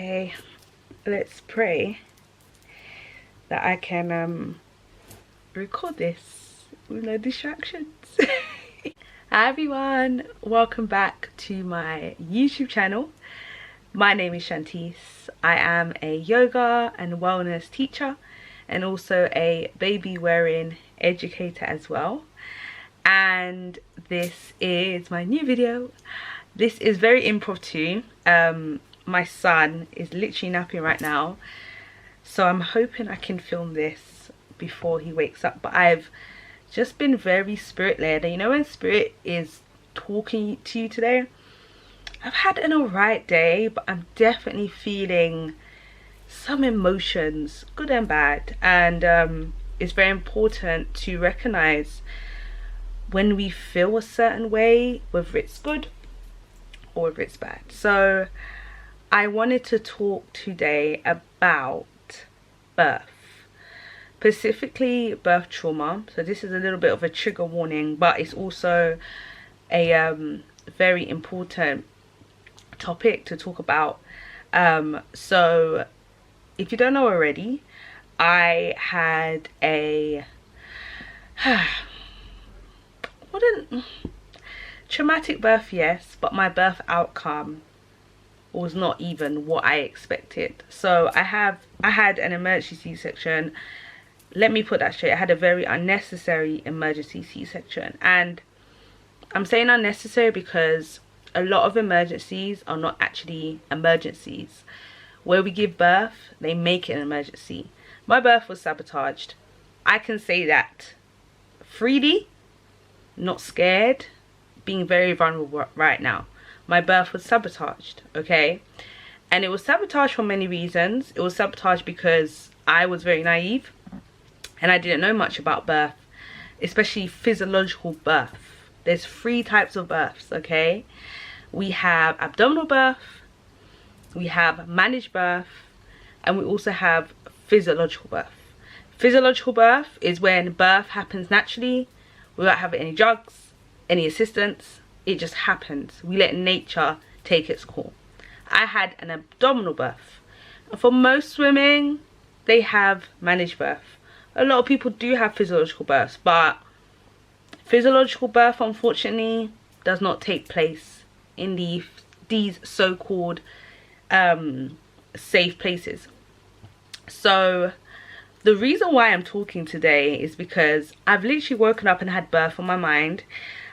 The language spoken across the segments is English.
Okay, let's pray that I can record this with no distractions. Hi everyone, welcome back to my YouTube channel. My name is Shantice. I am a yoga and wellness teacher and also a baby wearing educator as well. And this is my new video. This is very impromptu. My son is literally napping right now, so I'm hoping I can film this before he wakes up. But I've just been very spirit led, and you know when spirit is talking to you today, I've had an alright day, but I'm definitely feeling some emotions, good and bad. And it's very important to recognize when we feel a certain way, whether it's good or whether it's bad. So I wanted to talk today about birth, specifically birth trauma. So this is a little bit of a trigger warning, but it's also a very important topic to talk about. So if you don't know already, I had a traumatic birth, yes, but my birth outcome was not even what I expected. So I had an emergency C-section. Let me put that straight. I had a very unnecessary emergency C-section, and I'm saying unnecessary because a lot of emergencies are not actually emergencies. Where we give birth, they make it an emergency. My birth was sabotaged. I can say that freely, not scared, being very vulnerable right now. My birth was sabotaged, okay? And it was sabotaged for many reasons. It was sabotaged because I was very naive and I didn't know much about birth, especially physiological birth. There's 3 types of births, okay? We have abdominal birth, we have managed birth, and we also have physiological birth. Physiological birth is when birth happens naturally without having any drugs, any assistance. It just happens. We let nature take its course. I had an abdominal birth. And for most women, they have managed birth. A lot of people do have physiological births, but physiological birth, unfortunately, does not take place in these so-called safe places. So the reason why I'm talking today is because I've literally woken up and had birth on my mind.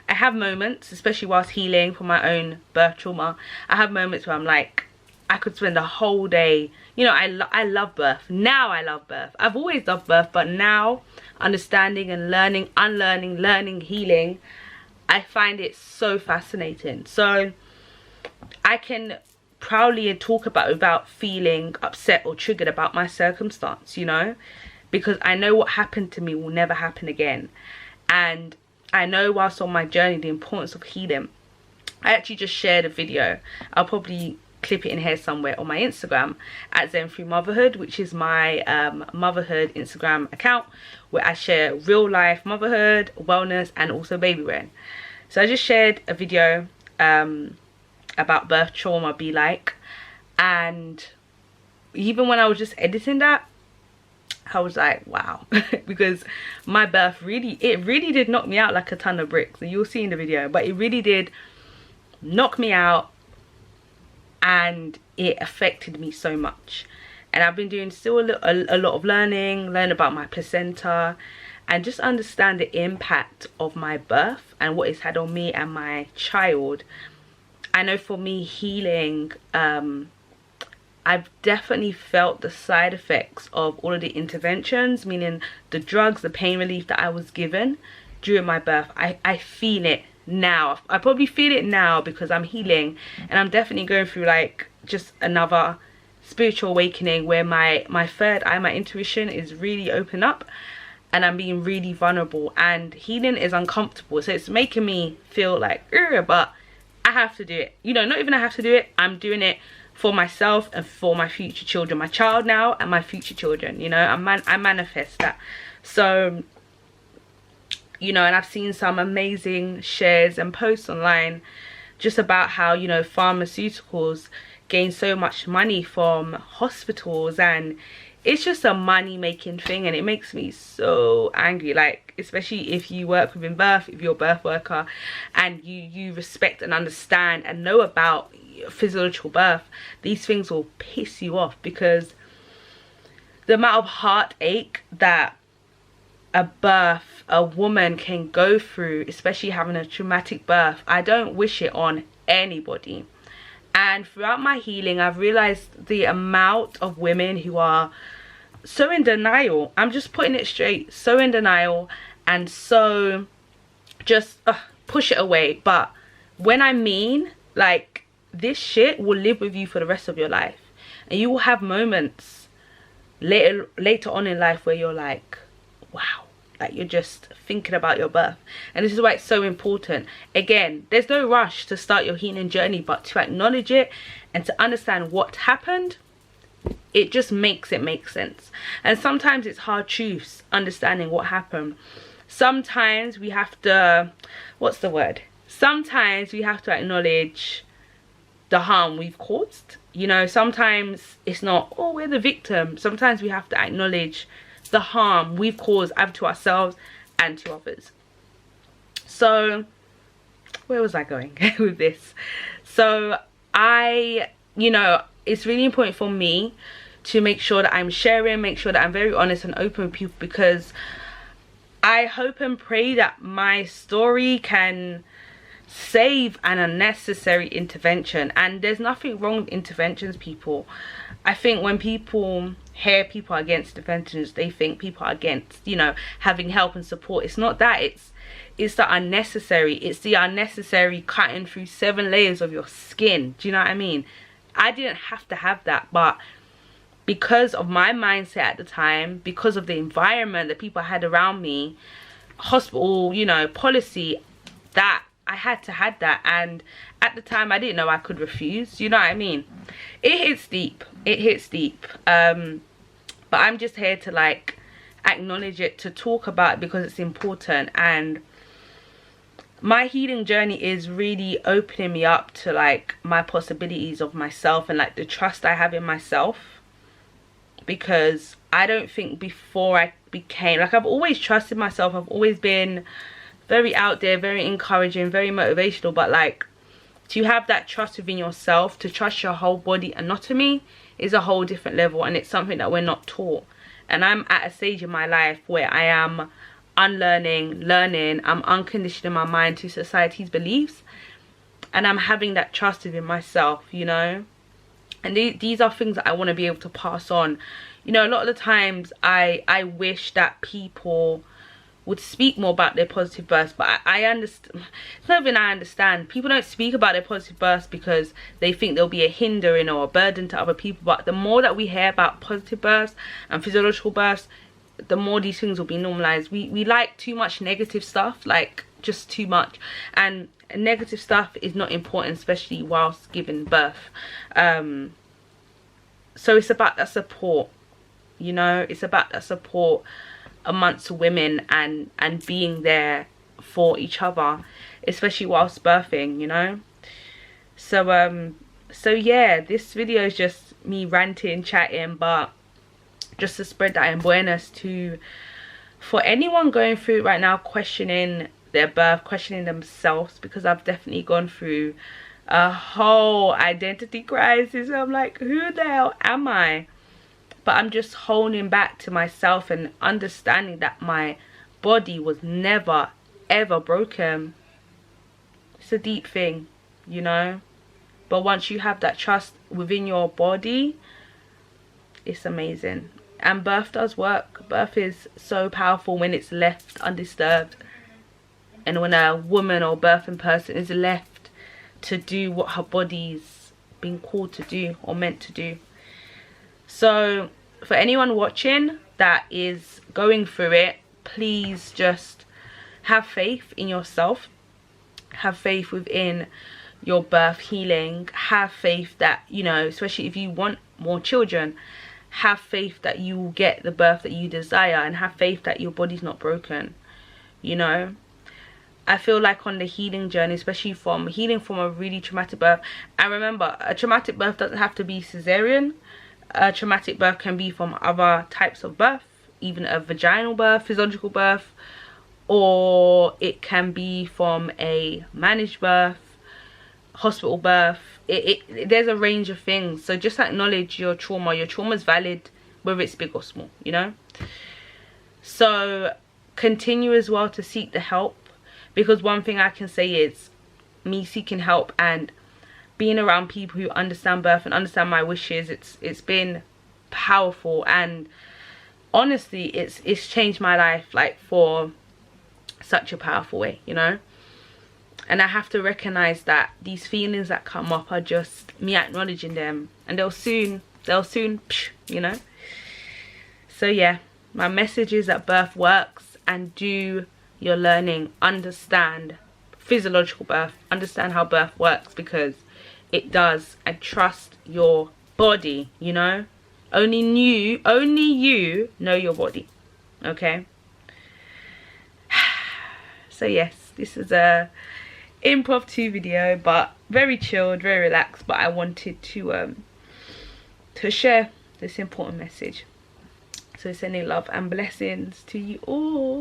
I have moments, especially whilst healing from my own birth trauma, I have moments where I'm like, I could spend a whole day, you know, I love birth. Now I love birth. I've always loved birth, but now understanding and learning, unlearning, learning, healing, I find it so fascinating. So I can proudly talk about it without feeling upset or triggered about my circumstance, you know, because I know what happened to me will never happen again. And I know whilst on my journey the importance of healing. I actually just shared a video. I'll probably clip it in here somewhere on my Instagram at Motherhood, which is my motherhood Instagram account, where I share real life motherhood, wellness, and also baby wearing. So I just shared a video about birth trauma be like, and even when I was just editing that, I was like, wow. Because my birth really did knock me out like a ton of bricks. And you'll see in the video, but it really did knock me out, and it affected me so much. And I've been doing still a lot of learn about my placenta, and just understand the impact of my birth and what it's had on me and my child. I know for me, healing, I've definitely felt the side effects of all of the interventions, meaning the drugs, the pain relief that I was given during my birth. I feel it now. I probably feel it now because I'm healing, and I'm definitely going through like just another spiritual awakening where my third eye, my intuition, is really open up, and I'm being really vulnerable, and healing is uncomfortable. So it's making me feel like, but I have to do it. You know, not even I have to do it, I'm doing it for myself and for my future children, my child now and my future children. You know, I manifest that. So, you know, and I've seen some amazing shares and posts online just about how, you know, pharmaceuticals gain so much money from hospitals, and it's just a money making thing, and it makes me so angry. Like, especially if you work within birth, if you're a birth worker and you respect and understand and know about physiological birth, these things will piss you off, because the amount of heartache that a woman can go through, especially having a traumatic birth, I don't wish it on anybody. And throughout my healing, I've realized the amount of women who are so in denial. I'm just putting it straight, so in denial, and so just push it away. But when I mean, like, this shit will live with you for the rest of your life, and you will have moments later on in life where you're like, wow, like, you're just thinking about your birth. And this is why it's so important. Again, there's no rush to start your healing journey, but to acknowledge it and to understand what happened, it just makes it make sense. And sometimes it's hard truths, understanding what happened. Sometimes we have to, what's the word, sometimes we have to acknowledge the harm we've caused. You know, sometimes it's not, oh, we're the victim. Sometimes we have to acknowledge the harm we've caused, either to ourselves and to others. So where was I going with this? So you know, it's really important for me to make sure that I'm sharing, make sure that I'm very honest and open with people, because I hope and pray that my story can save an unnecessary intervention. And there's nothing wrong with interventions, people. I think when people hear people are against interventions, they think people are against, you know, having help and support. It's not that. It's the unnecessary. It's the unnecessary cutting through 7 layers of your skin. Do you know what I mean? I didn't have to have that, but because of my mindset at the time, because of the environment that people had around me, hospital, you know, policy, that I had to have that. And at the time, I didn't know I could refuse. You know what I mean? It hits deep. It hits deep. But I'm just here to, like, acknowledge it, to talk about it, because it's important. And my healing journey is really opening me up to, like, my possibilities of myself and, like, the trust I have in myself. Because I don't think before I became, like, I've always trusted myself. I've always been very out there, very encouraging, very motivational. But, like, to have that trust within yourself, to trust your whole body anatomy, is a whole different level. And it's something that we're not taught. And I'm at a stage in my life where I am unlearning, learning. I'm unconditioning my mind to society's beliefs, and I'm having that trust within myself, you know. And these are things that I want to be able to pass on. You know, a lot of the times I wish that people would speak more about their positive births, but I understand. It's not even I understand. People don't speak about their positive births because they think they'll be a hindering or a burden to other people. But the more that we hear about positive births and physiological births, the more these things will be normalized. We like too much negative stuff, like just too much. And negative stuff is not important, especially whilst giving birth. So it's about that support, you know. It's about that support amongst women and being there for each other, especially whilst birthing, you know. So yeah, this video is just me ranting, chatting, but just to spread that awareness for anyone going through right now, questioning their birth, questioning themselves, because I've definitely gone through a whole identity crisis. I'm like, who the hell am I? But I'm just holding back to myself and understanding that my body was never ever broken. It's a deep thing, you know. But once you have that trust within your body, it's amazing. And birth does work. Birth is so powerful when it's left undisturbed, and when a woman or birthing person is left to do what her body's been called to do or meant to do. So for anyone watching that is going through it, please just have faith in yourself. Have faith within your birth healing. Have faith that, you know, especially if you want more children, have faith that you will get the birth that you desire, and have faith that your body's not broken, you know. I feel like on the healing journey, especially from healing from a really traumatic birth, and remember, a traumatic birth doesn't have to be cesarean. A traumatic birth can be from other types of birth, even a vaginal birth, physiological birth, or it can be from a managed birth, hospital birth. There's a range of things. So just acknowledge your trauma. Your trauma is valid, whether it's big or small, you know. So continue as well to seek the help, because one thing I can say is me seeking help and being around people who understand birth and understand my wishes, it's been powerful, and honestly it's changed my life, like, for such a powerful way, you know. And I have to recognize that these feelings that come up are just me acknowledging them, and they'll soon you know. So yeah, my message is that birth works, and do your learning, understand physiological birth, understand how birth works, because it does, and trust your body, you know. Only you know your body, okay? So yes, this is a impromptu video, but very chilled, very relaxed, but I wanted to share this important message. So sending love and blessings to you all.